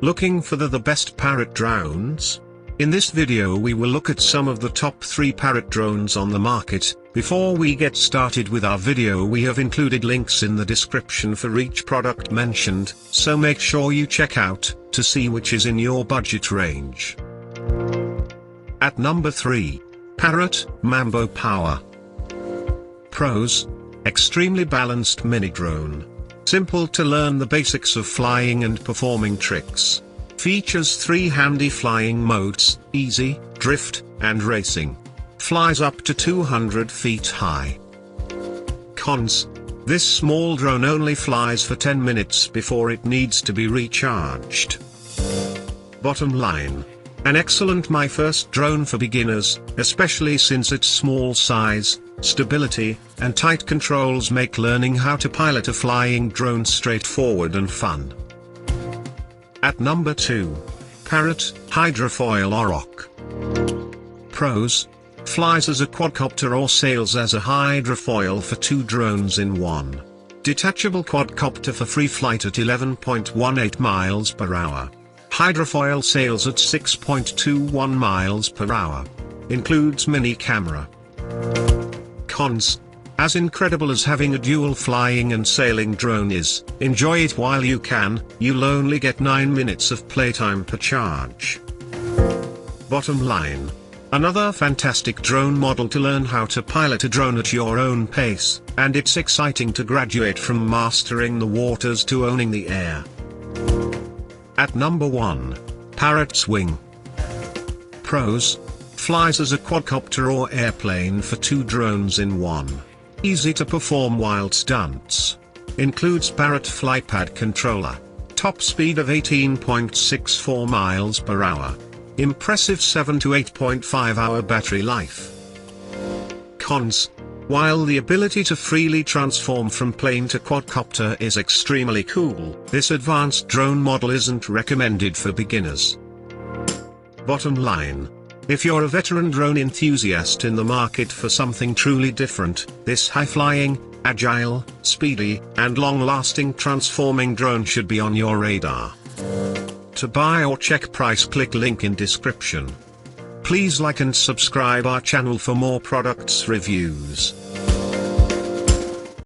Looking for the best Parrot drones? In this video we will look at some of the top 3 Parrot drones on the market. Before we get started with our video, we have included links in the description for each product mentioned, so make sure you check out, to see which is in your budget range. At number 3. Parrot Mambo Power. Pros: extremely balanced mini drone. Simple to learn the basics of flying and performing tricks. Features 3 handy flying modes: easy, drift, and racing. Flies up to 200 feet high. Cons: this small drone only flies for 10 minutes before it needs to be recharged. Bottom line: an excellent my first drone for beginners, especially since its small size, stability, and tight controls make learning how to pilot a flying drone straightforward and fun. At number 2. Parrot HYDROFOIL Orak. Pros: flies as a quadcopter or sails as a hydrofoil for 2 drones in one. Detachable quadcopter for free flight at 11.18 miles per hour. Hydrofoil sails at 6.21 miles per hour. Includes mini camera. Cons: as incredible as having a dual flying and sailing drone is, enjoy it while you can, you'll only get 9 minutes of playtime per charge. Bottom line: another fantastic drone model to learn how to pilot a drone at your own pace, and it's exciting to graduate from mastering the waters to owning the air. At number 1. Parrot Swing. Pros: flies as a quadcopter or airplane for 2 drones in one. Easy to perform wild stunts. Includes Parrot flypad controller. Top speed of 18.64 miles per hour. Impressive 7 to 8.5 hour battery life. Cons: while the ability to freely transform from plane to quadcopter is extremely cool, this advanced drone model isn't recommended for beginners. Bottom line: if you're a veteran drone enthusiast in the market for something truly different, this high-flying, agile, speedy, and long-lasting transforming drone should be on your radar. To buy or check price, click link in description. Please like and subscribe our channel for more products reviews.